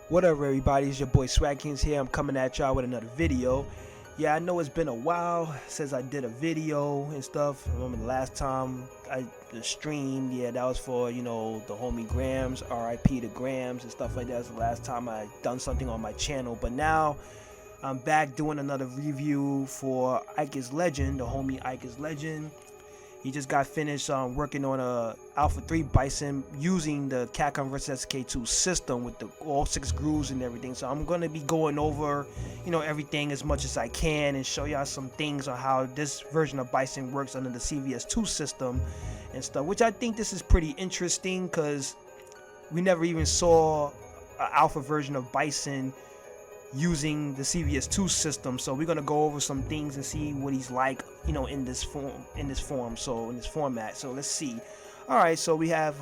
What up, everybody? It's your boy Swag Kings here. I'm coming at y'all with another video. Yeah, I know it's been a while since I did a video and stuff. I remember the last time I streamed, yeah, that was for, the homie Grams, RIP to Grams and stuff like that. That's the last time I done something on my channel. But now I'm back doing another review for IKEISLEGEND, the homie IKEISLEGEND. He just got finished working on a Alpha 3 Bison using the Capcom vs SK2 system with all 6 grooves and everything. So I'm going to be going over, everything as much as I can and show y'all some things on how this version of Bison works under the CvS2 system and stuff, which I think this is pretty interesting because we never even saw an alpha version of Bison using the CvS2 system. So we're gonna go over some things and see what he's like, in this format. So let's see. All right, so we have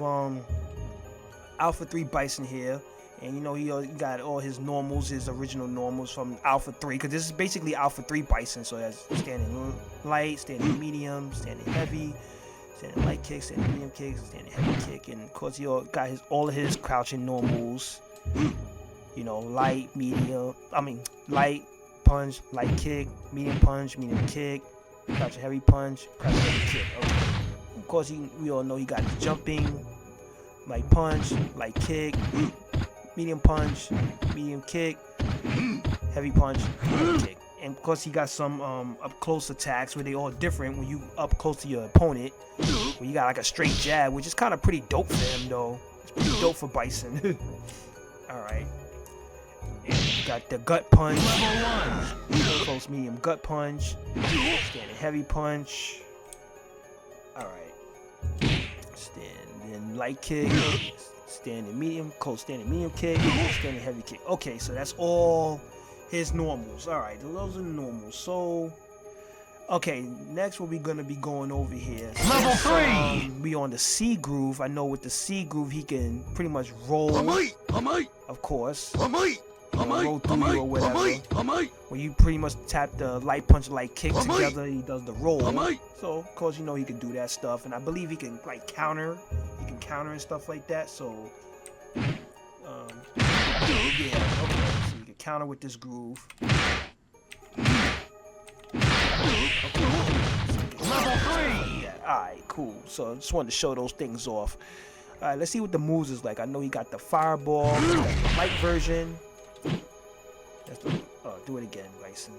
Alpha 3 Bison here, and he got all his normals, his original normals from Alpha 3, because this is basically Alpha 3 Bison. So that's standing light, standing medium, standing heavy, standing light kick, standing medium kick, standing heavy kick, and of course he got all of his crouching normals. Light, punch, light kick, medium punch, medium kick, crouch heavy punch, crouch heavy kick. Okay. Of course, we all know he got his jumping, light punch, light kick, medium punch, medium kick, heavy punch, heavy kick. And of course, he got some up close attacks where they all different when you up close to your opponent. Where you got like a straight jab, which is kind of pretty dope for him though. It's pretty dope for Bison. All right. And got the gut punch, close medium gut punch, standing heavy punch. Alright. Standing light kick, standing medium, close standing medium kick, standing heavy kick. Okay, so that's all his normals. Alright, those are the normals. So, okay, next what we're going to be going over here. Level 3! We on the C groove. I know with the C groove he can pretty much roll. Of course. Roll through you or whatever. When you pretty much tap the light punch, light kick together, he does the roll. So of course he can do that stuff, and I believe he can counter. He can counter and stuff like that. So yeah, okay. So you can counter with this groove. Okay. Level 3. Yeah. All right, cool. So I just wanted to show those things off. All right, let's see what the moves is like. I know he got the fireball, the light version. That's the, do it again, Bison.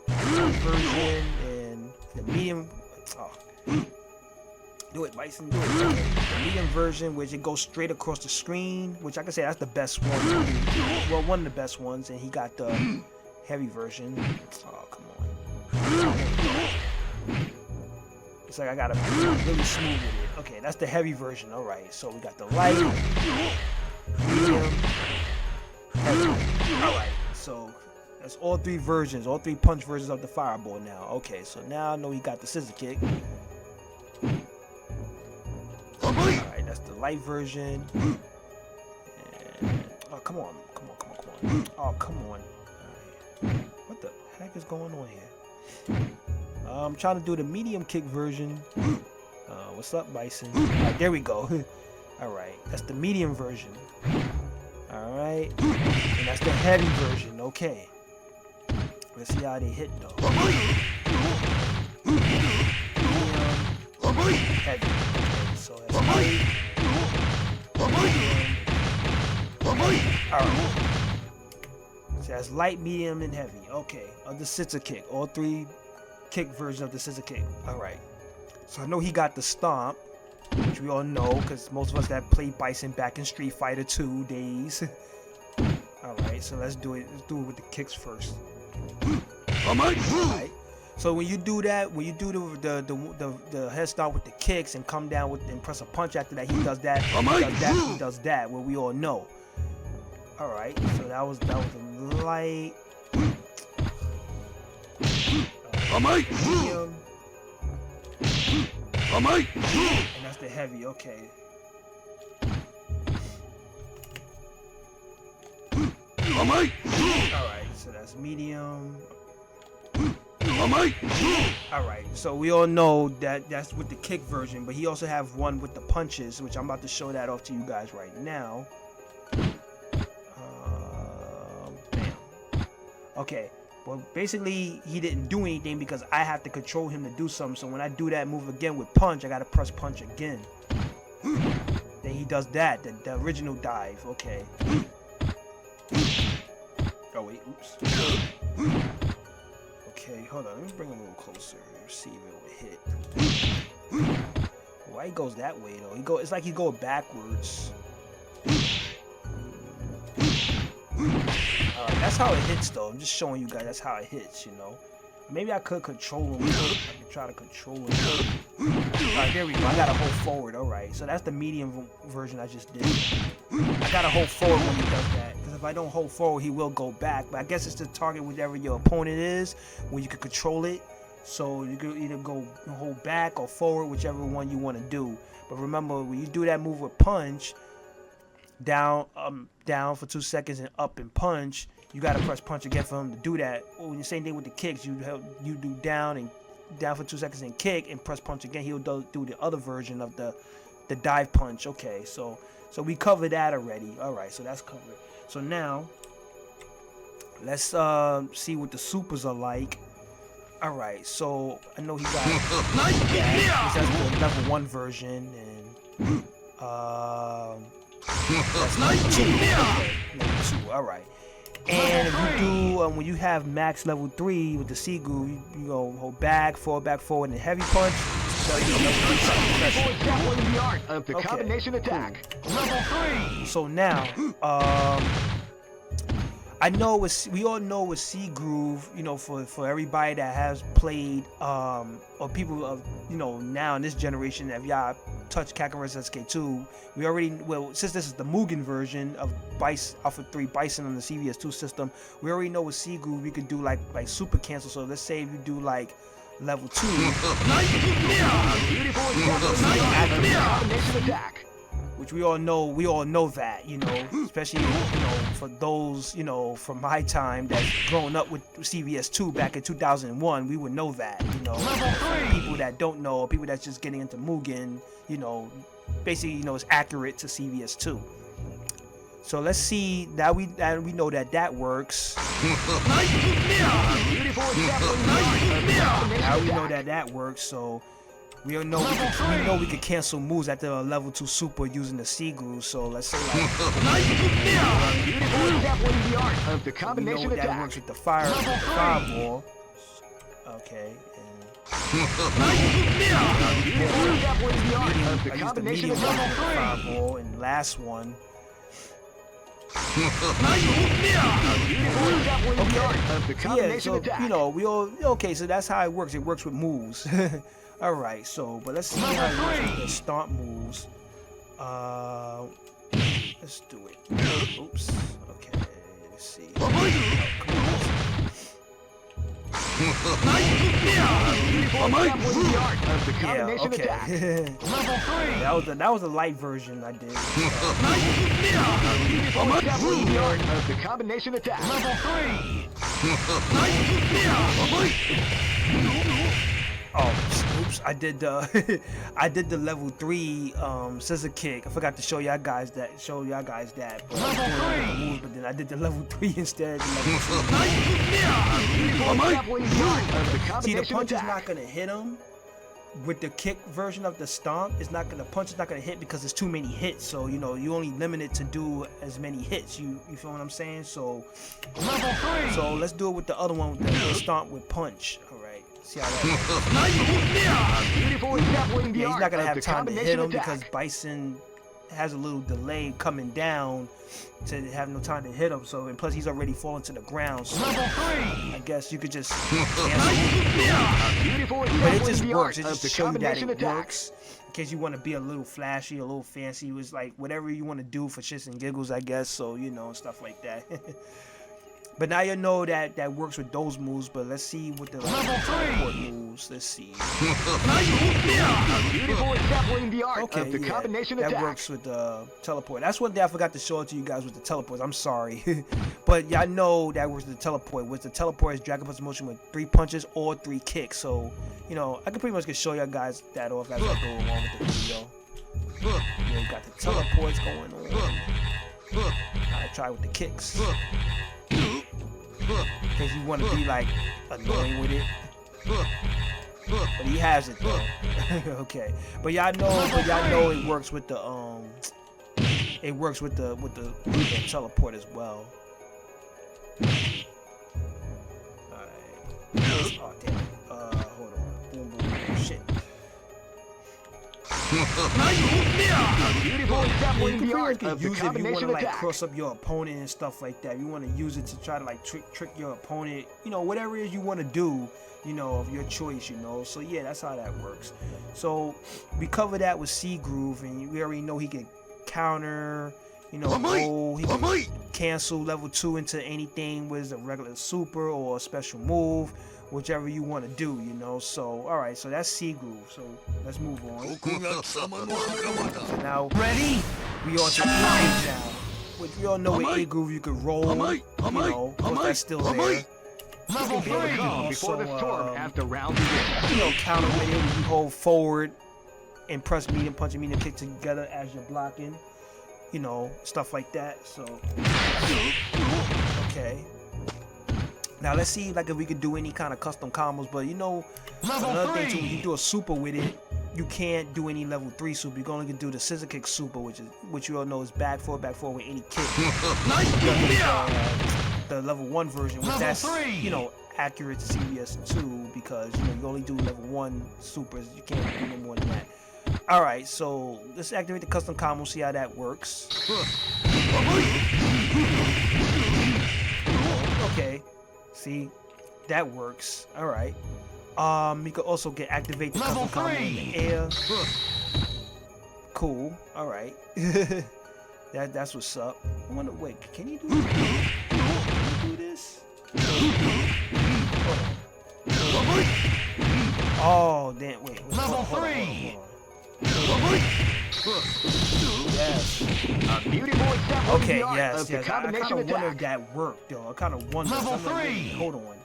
Light version and the medium. Do it, Bison. Do it. Okay. The medium version, which it goes straight across the screen, which I can say that's the best one. Well, one of the best ones. And he got the heavy version. Oh, come on. It's like I gotta be really smooth with it. Okay, that's the heavy version. All right, so we got the light, medium, heavy. All right, so that's all 3 versions, all 3 punch versions of the fireball now. Okay, so now I know he got the scissor kick. All right, that's the light version. And, oh, come on. Oh, come on. All right. What the heck is going on here? I'm trying to do the medium kick version. What's up, Bison? Alright, there we go. Alright, that's the medium version. Alright, and that's the heavy version. Okay. Let's see how they hit though. Medium, heavy. Okay, so that's light. Alright. So that's light, medium, and heavy. Okay, of the scissor kick. All 3 kick version of the scissor kick. Alright. So I know he got the stomp, which we all know because most of us that played Bison back in Street Fighter 2 days. Alright, so let's do it. Let's do it with the kicks first. Alright. So when you do that, when you do the head start with the kicks and come down with and press a punch after that, he does that. He does that, what we all know. Alright, so that was the light. Medium. And that's the heavy, okay. Alright, so that's medium. Alright, so we all know that that's with the kick version, but he also have one with the punches, which I'm about to show that off to you guys right now. Okay. Well, basically, he didn't do anything because I have to control him to do something. So when I do that move again with punch, I gotta press punch again. Then he does that, the original dive. Okay. Oh wait, oops. Okay, hold on. Let me bring him a little closer. See if it will hit. Why he goes that way though? It's like he's going backwards. That's how it hits though. I'm just showing you guys that's how it hits, you know. Maybe I could control him. I could try to control him. Alright, there we go. I gotta hold forward. Alright, so that's the medium version I just did. I gotta hold forward when he does that. Because if I don't hold forward, he will go back. But I guess it's to target whatever your opponent is, when you can control it. So you can either go hold back or forward, whichever one you want to do. But remember, when you do that move with punch, down for 2 seconds and up and punch, you gotta press punch again for him to do that. Well, the same thing with the kicks, you do down for 2 seconds and kick and press punch again. He'll do the other version of the dive punch. Okay, so we covered that already. All right, so that's covered. So now let's see what the supers are like. All right, so I know he got that's the level 1 version, and that's level 2. Okay, level 2. All right. And if you do, when you have max level 3 with the C groove, you go hold back, forward, and heavy punch. So the art of the combination attack. Level 3. So now, I know we all know with C groove, you know, for everybody that has played, or people of, you know, now in this generation, if y'all touch Kakarot SK2, we already, well, since this is the Mugen version of Alpha 3 Bison on the CvS2 system, we already know with C groove we could do like super cancel. So let's say if you do like level 2, which we all know that, you know, especially, you know, for those, you know, from my time that's grown up with CvS2 back in 2001, we would know that, you know. People that don't know, people that's just getting into Mugen, you know, basically, you know, it's accurate to CvS2. So let's see that we know that works. Now we know that works. So we know we can cancel moves at the level 2 super using the C groove. So let's say like we know that works with the fireball. Okay. I use the medium fireball, and last one. Yeah, so you know we all okay. So that's how it works. It works with moves. All right. So, but let's see how it works with the stomp moves. Let's do it. Oops. Okay. Let's see. Yeah, okay. that was a light version I did. The combination attack. Level 3. Oh, oops! I did the level 3 scissor kick. I forgot to show y'all guys that. But but then I did the level 3 instead. See, the punch is not gonna hit him. With the kick version of the stomp, the punch is not gonna hit because there's too many hits. So you know you only limited to do as many hits. You feel what I'm saying? So let's do it with the other one with the stomp with punch. All right. See how that works. Yeah, he's not gonna have time to hit him because Bison has a little delay coming down to have no time to hit him. So, and plus he's already fallen to the ground. So I guess you could just cancel. But it just works. It just to show you that it works. In case you want to be a little flashy, a little fancy, it was like whatever you want to do for shits and giggles, I guess. So you know, stuff like that. But now you know that works with those moves. But let's see what the teleport moves. Let's see. Okay, yeah, that works with the teleport. That's one thing I forgot to show it to you guys with the teleport. I'm sorry, but y'all know that works with the teleport. With the teleport is Dragon Punch motion with 3 punches or 3 kicks. So you know I can pretty much show y'all guys that off as I go along with the video. Yeah, you got the teleports going on. I try with the kicks. because you want to be like annoying with it. But he has it though. Okay, but y'all know it works with the teleport as well. Alright. Oh damn it. Hold on. Boom boom boom. Shit. Beautiful example in the art You of can the use it if you want to combination like attack. cross up your opponent and stuff like that. You want to use it to try to like trick your opponent. You know, whatever it is you want to do, you know, of your choice, you know. So yeah, that's how that works. So we covered that with C Groove, and we already know he can counter, you know, roll, he can cancel level 2 into anything with a regular super or a special move, whichever you want to do, you know. So alright, so that's C Groove. So let's move on. So now Ready? we on to A Groove now. Which we all know with A Groove you can roll, you know, of that's still there. Level 3. Before the storm after round begins. You know, counter with it when you hold forward and press medium punch and medium kick together as you're blocking. You know, stuff like that. So okay. Now let's see like if we could do any kind of custom combos, but you know, another thing too, when you do a super with it, you can't do any level 3 super. You can only do the scissor kick super, which you all know is back forward with any kick. The level 1 version, which that's, you know, accurate to CvS2 because, you know, you only do level 1 supers. You can't do no more than that. Alright, so let's activate the custom combo, see how that works. Okay, see, that works. Alright. You can also activate the custom combo in the air. Cool. Alright. That's what's up. I wonder, wait, can you do this? Do this? Oh, damn, wait. Level 3. Yes. A beautiful example Okay, in the art yes. of the I combination kind of wonder if attack. that worked, though. I kind of wonder. Level I'm like, wait, 3. hold on.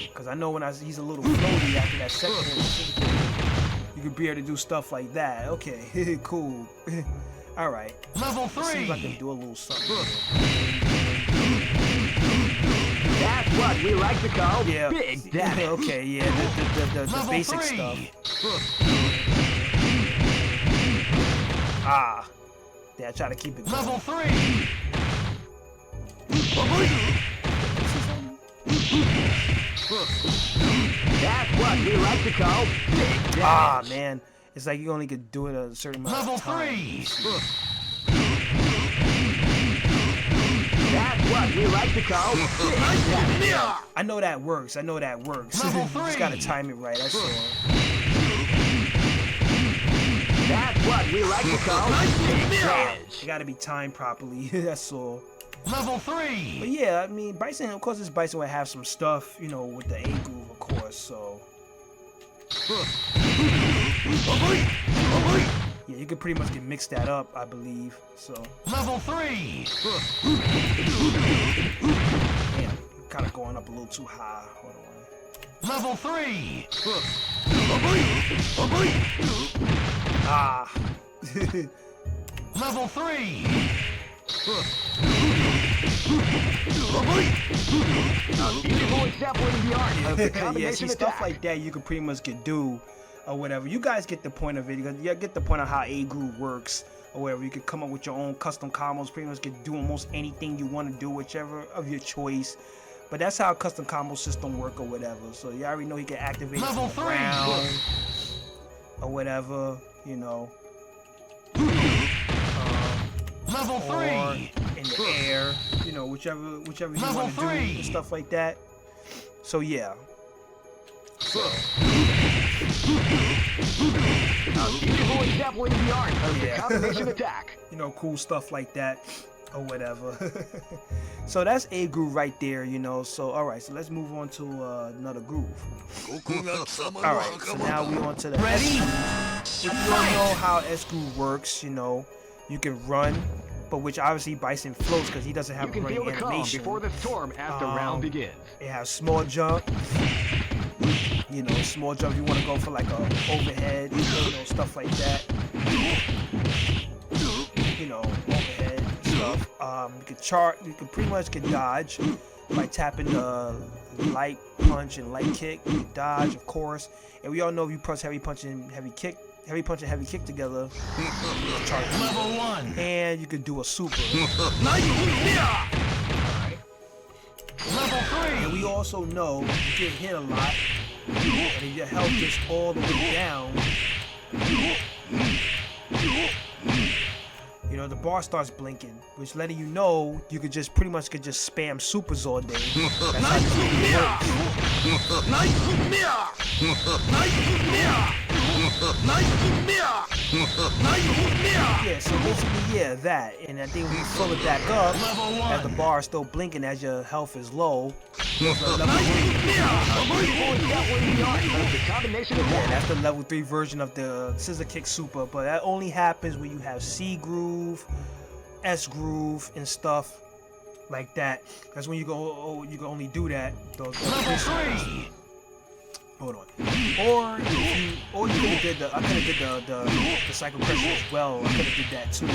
Because I know when he's a little floaty after that second hit, you could be able to do stuff like that. Okay, cool. Alright. Level 3. Let's see if I can do a little something. That's what we like to call Yeah. big damage. Okay, yeah, the basic 3. stuff. Ah. Yeah, I try to keep it going. Level 3. That's what we like to call big damage. Ah, man. It's like you only could do it a certain amount Level of time. 3. That's what we like to call big damage. I know that works. Level You just gotta 3. time it right, that's all. That's what we like to call big damage. It gotta be timed properly, that's all. Level But 3. yeah, I mean, Bison, of course, this Bison would have some stuff, you know, with the A Groove, of course, so. Yeah, you could pretty much get mixed that up, I believe, so. Level 3. Damn, kind of going up a little too high. Hold on. Level 3. Ah. Level 3. A beautiful example in the art of the Yeah, combination see, attack. stuff like that you could pretty much get do or whatever. You guys get the point of it. You get the point of how A Groove works or whatever. You could come up with your own custom combos. Pretty much get do almost anything you want to do, whichever of your choice. But that's how a custom combo system work or whatever. So you already know you can activate it Level from 3. the ground or whatever, you know. Level Or 3. in the air, you know, whichever you Level want to do 3. and stuff like that. So yeah. A beautiful example in the art of the Yeah. combination attack. You know, cool stuff like that or whatever. So that's A Groove right there, you know. So alright, so let's move on to another groove. Alright, so now we on to the Ready? S groove. If you don't know how S Groove works, you know, you can run, but which obviously Bison floats because he doesn't have You a can feel running the calm animation. before the storm after round begins. It has small jump. You know, small jump. You want to go for like a overhead, you know, stuff like that. You know, overhead stuff. stuff. You could pretty much get dodge by tapping the light punch and light kick. You can dodge, of course. And we all know if you press heavy punch and heavy kick together, charge level 1. And you could do a super. Level 3. And we also know you get hit a lot, and your health gets all the way down. You know, the bar starts blinking, which letting you know you could just pretty much spam supers all day. That's how this game works. Yeah, so basically, yeah, that. And I think when you fill it back up, as the bar is still blinking as your health is low, yeah, that's the level 3 version of the scissor kick super, but that only happens when you have C groove, S groove, and stuff like that. That's when you can only do that. Those level 3. Hold on. Or you could have did I could have did the cycle pressure as well. I could have did that too.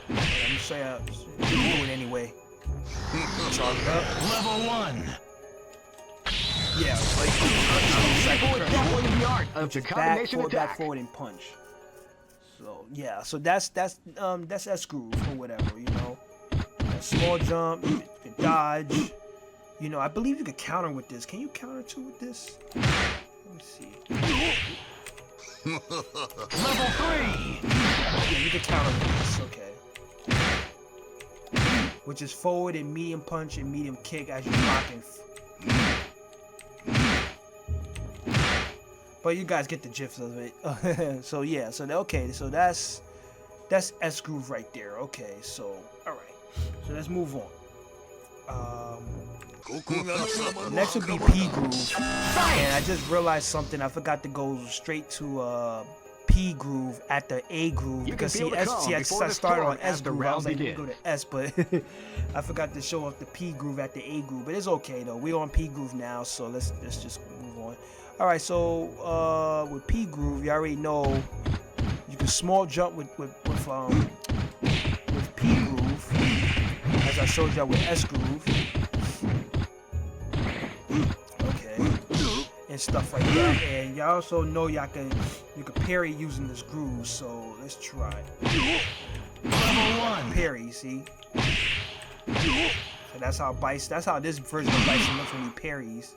But I'm gonna show you do it anyway. Charge it up. Level 1. Yeah, like cycle pressure. Back forward and punch. So yeah, so that's S groove or whatever, you know. A small jump, you can dodge. You know, I believe you could counter with this. Can you counter too with this? Let me see. Level 3. Yeah, you can counter with this. Okay. Which is forward and medium punch and medium kick as you're rocking. But you guys get the gist of it. So yeah, so okay, so that's S groove right there. Okay, so all right, so let's move on. Next would be P groove, and I just realized something. I forgot to go straight to P groove at the A groove because see I started on S groove. I was like, let me go to S, but I forgot to show off the P groove at the A groove. But it's okay though. We're on P groove now, so let's just move on. All right, so with P groove, you already know you can small jump with P groove, as I showed y'all with S groove. Okay, and stuff like that. And y'all also know you can parry using this groove. So let's try. Level 1 parry. See. So that's how Bison. That's how this version of Bison looks when he parries.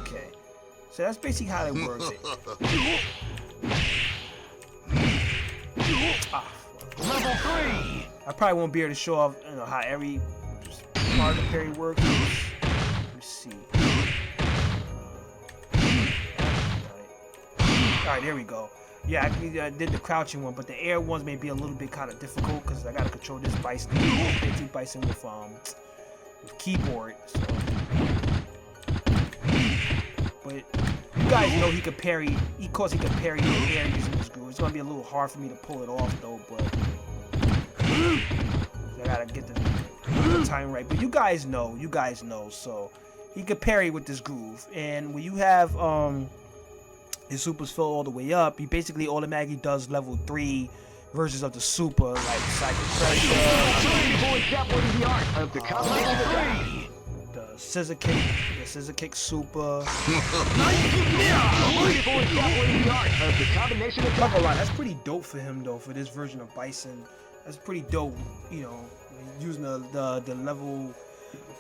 Okay, so that's basically how it works. Level 3. I probably won't be able to show off, you know, how every part of the parry works. Let's see. All right, there we go. Yeah, I did the crouching one, but the air ones may be a little bit kind of difficult because I gotta control this Bison. Bison with keyboard. So. But you guys know he could parry. Of course, he could parry in the air using this groove. It's gonna be a little hard for me to pull it off though, but I gotta get the time right. But you guys know. So he could parry with this groove, and when you have his supers fill all the way up, he basically automatically does level 3 versions of the super, like cycle pressure, the scissor kick super. That's pretty dope for him though, for this version of Bison. That's pretty dope, you know, using the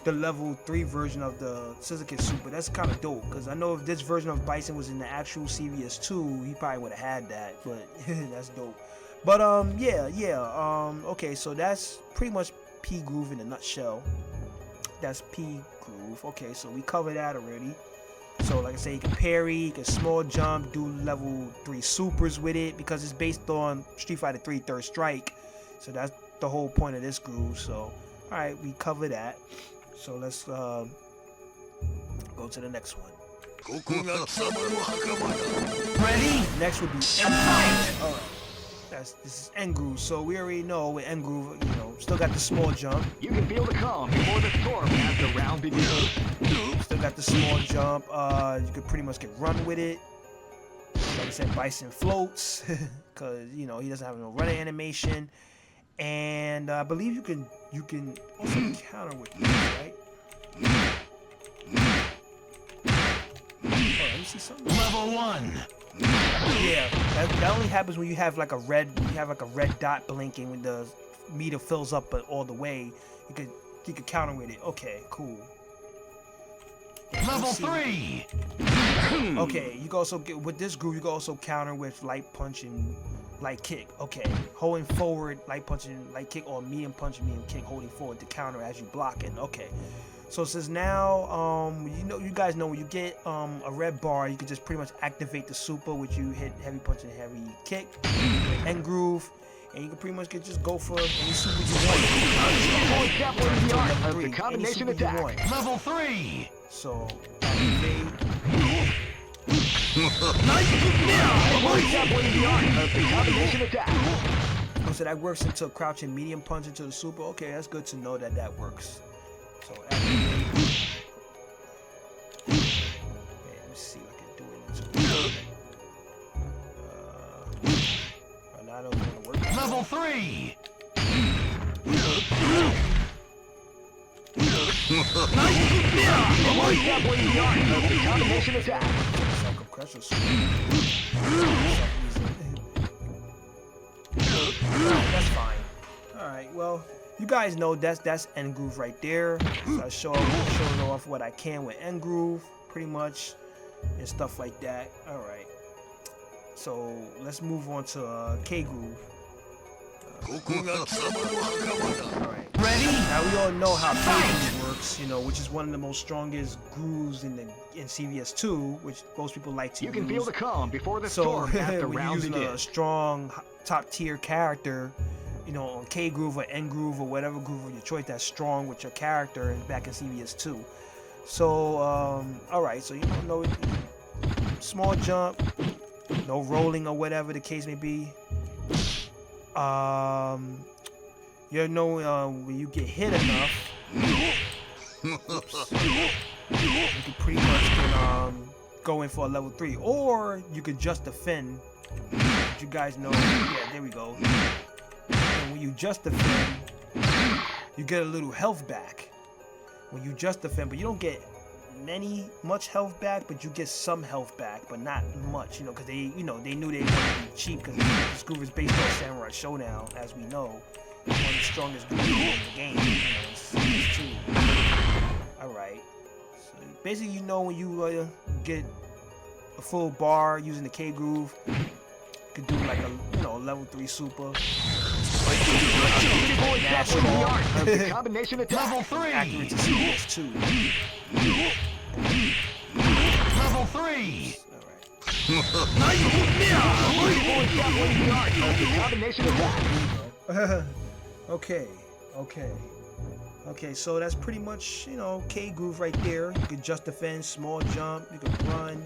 level 3 version of the scissor kick super. That's kind of dope, because I know if this version of Bison was in the actual CvS2, he probably would have had that, but that's dope. But okay, so that's pretty much P groove in a nutshell. That's P groove. Okay, so we covered that already. So like I say, you can parry, you can small jump, do level 3 supers with it, because it's based on Street Fighter 3 Third Strike. So that's the whole point of this groove. So alright, we cover that. So let's go to the next one. Ready? Next would be N groove. Alright. This is N groove, so we already know with N groove, you know, still got the small jump. You can feel the calm before the storm as the round begins. Still got the small jump. You could pretty much get run with it. Like Like I said, Bison floats because you know he doesn't have no running animation, and I believe you can also counter with this, right? Oh, let me see something. Level 1. Yeah, that only happens when you have like a red dot blinking when the meter fills up all the way. You could counter with it. Okay, cool. Level 3. Okay, you can also get with this groove. You can also counter with light punch and light kick. Okay, holding forward, light punch and light kick, or medium punch and medium kick, holding forward to counter as you block it. Okay, so since now, you guys know when you get a red bar, you can just pretty much activate the super, which you hit heavy punch and heavy kick, end groove. And you can pretty much just go for any super you want. The combination attack. Level 3. So activate. Oh, so that works into crouching medium punch into the super. Okay, that's good to know that works. So activate. Okay, let me see what I can do it into. I don't want to work. Level 3. Combination attack. That's fine. Alright, well, you guys know that's end groove right there. So I showing off what I can with end groove, pretty much, and stuff like that. Alright. So let's move on to K groove. Alright. Ready? Now we all know how K groove works, you know, which is one of the most strongest grooves in CvS2, which most people like to use. You can feel the calm before the storm after when round you're using a strong top tier character, you know, on K groove or N groove or whatever groove of your choice that's strong with your character back in CvS2. So alright, so you don't know, small jump, no rolling or whatever the case may be. You know, when you get hit enough, oops, you can pretty much go in for a level 3, or you could just defend. You guys know, yeah, there we go. And when you just defend, you get a little health back. When you just defend, but you don't get much health back, but you get some health back, but not much, you know, because they knew they wanted to be cheap, because this groove is based on Samurai Showdown, as we know, one of the strongest grooves in the game. You know, alright, so basically, you know, when you get a full bar using the K groove, you could do like a level 3 super. Combination attack. Level 3. Accurate to CvS2. Level 3. Combination attack. Okay, so that's pretty much, you know, K groove right there. You can just defend, small jump, you can run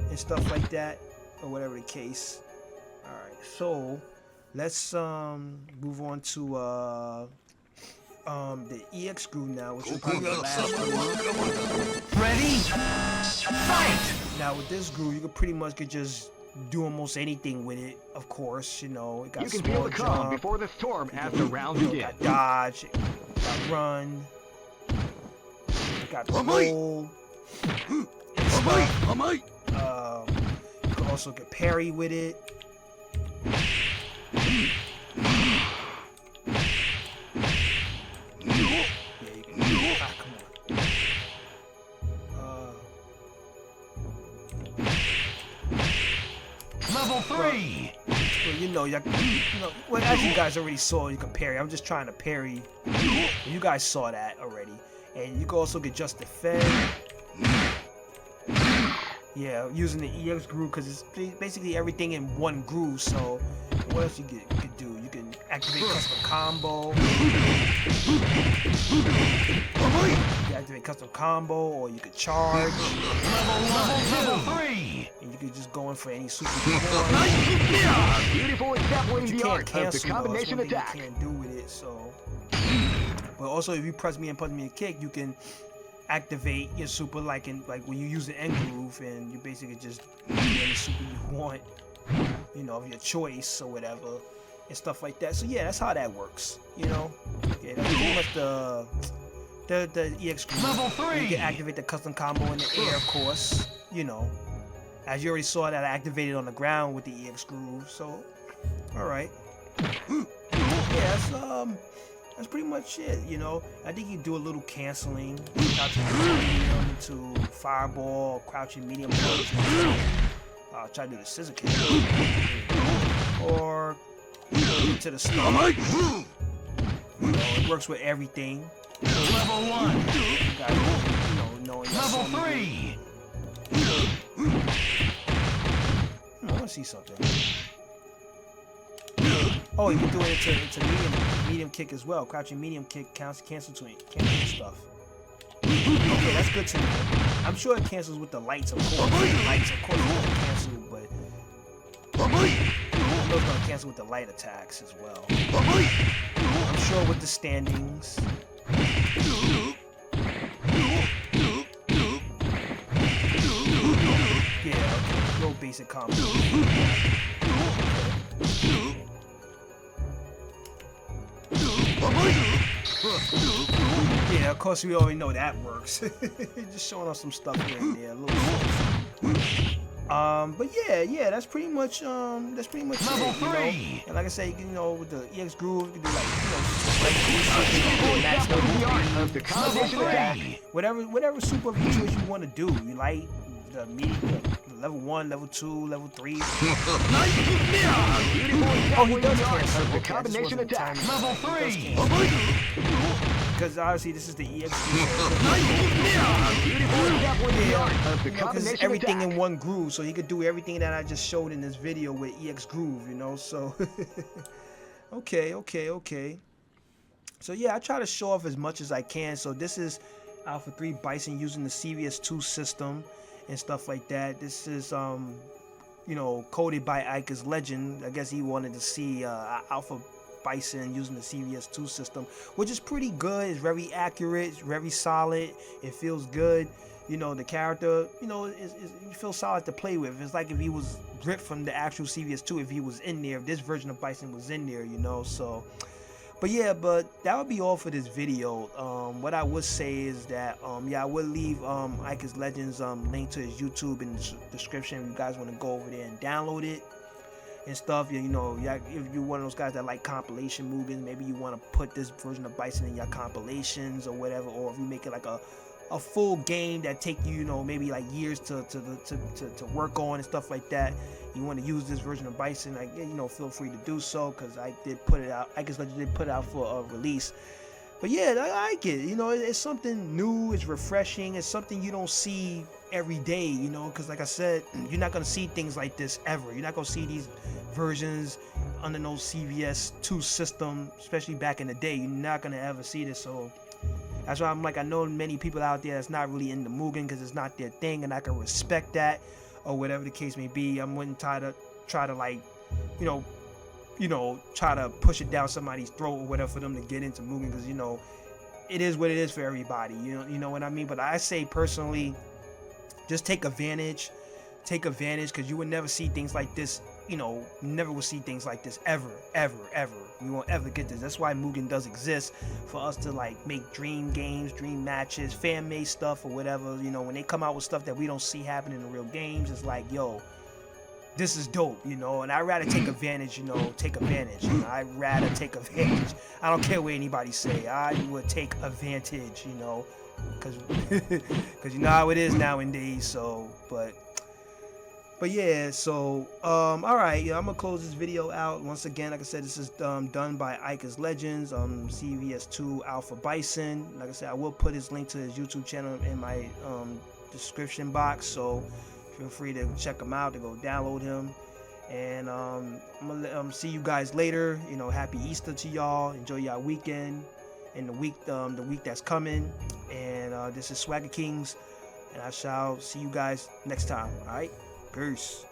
and stuff like that, or whatever the case. Alright, so let's move on to the EX groove now, which is probably the last groove. Ready? Fight! Now with this groove, you can pretty much just do almost anything with it. Of course, you know, it got you can feel the calm before the storm after round begins. Got dodge, got run, got roll. You can also get parry with it. Level 3. Well, well, as you guys already saw, you can parry. I'm just trying to parry. You guys saw that already. And you can also get just defend. Yeah, using the EX groove, because it's basically everything in one groove. So what else you could do? You can activate custom combo. You can activate custom combo, or you could charge. Level 3. And you could just go in for any super. Beautiful example you the can't art cancel of the combination though. That's one attack. thing you can't do with it. So, but also if you press me and punch me a kick, you can activate your super like when you use the end groove, and you basically just get any super you want, you know, of your choice or whatever, and stuff like that. So yeah, that's how that works, you know. Yeah, that's pretty much the EX groove. Level 3. You can activate the custom combo in the air, of course, you know. As you already saw that I activated on the ground with the EX groove, so alright. Yeah, that's pretty much it, you know. I think you do a little canceling, crouching medium into fireball, crouching medium punch. I'll try to do the scissor kick. Or to the stomach. You know, it works with everything. Level 1. You got, you know, knowing Level 3. I want to see something. Oh, you can do it into medium kick as well. Crouching medium kick cancel stuff. Okay, that's good to know. I'm sure it cancels with the lights, of course. The lights, of course, it won't cancel, but I know it's gonna cancel with the light attacks as well. I'm sure with the standings. Yeah, okay. Real basic combo. Yeah, of course we already know that works. Just showing us some stuff here and there, a little something. But yeah, that's pretty much Level it, you know. 3. And like I said, you know, with the EX groove, you can do like, Of the combination attack. whatever super of your choice you want to do. You like the medium, level 1, level 2, level 3. Oh, he does cancel. Of the Okay, combination attack. Level 3. Because obviously this is the EX because everything in one groove, so he could do everything that I just showed in this video with EX groove, you know. So okay. So yeah, I try to show off as much as I can. So this is Alpha 3 Bison using the CvS2 system and stuff like that. This is you know, coded by IKEISLEGEND. I guess he wanted to see Alpha Bison using the CvS2 system, which is pretty good. It's very accurate, it's very solid, it feels good. You know, the character, you know, it feels solid to play with. It's like if he was ripped from the actual CvS2, if he was in there, if this version of Bison was in there, you know. So but yeah, but that would be all for this video. What I would say is that yeah, I will leave IKEISLEGEND's link to his YouTube in the description if you guys want to go over there and download it and stuff. You know, if you're one of those guys that like compilation movies, maybe you want to put this version of Bison in your compilations or whatever, or if you make it like a full game that take you, you know, maybe like years to work on and stuff like that, you want to use this version of Bison, like, you know, feel free to do so, because I did put it out. I guess I did put it out for a release. But yeah, I like it. You know, it's something new, it's refreshing, it's something you don't see every day, you know, because like I said, you're not going to see things like this ever. You're not going to see these versions under no CvS2 system, especially back in the day. You're not going to ever see this. So that's why I'm like, I know many people out there that's not really into Mugen because it's not their thing, and I can respect that, or whatever the case may be. I wouldn't try to like, you know, try to push it down somebody's throat or whatever for them to get into Mugen, because, you know, it is what it is for everybody. You know what I mean? But I say personally, just take advantage, because you would never see things like this. You know, never will see things like this ever. You won't ever get this. That's why Mugen does exist, for us to like make dream games, dream matches, fan-made stuff or whatever. You know, when they come out with stuff that we don't see happening in real games, it's like, yo, this is dope, you know. And I'd rather take advantage, you know, I'd rather take advantage. I don't care what anybody say. I would take advantage, you know, because you know how it is nowadays. So, but yeah, so all right, yeah, I'm gonna close this video out. Once again, like I said, this is done by IKEISLEGEND, CvS2 Alpha Bison. Like I said, I will put his link to his YouTube channel in my description box, so feel free to check him out, to go download him. And I'm gonna see you guys later. You know, happy Easter to y'all. Enjoy y'all weekend and the week that's coming. And this is Swagger Kings, and I shall see you guys next time. All right, peace.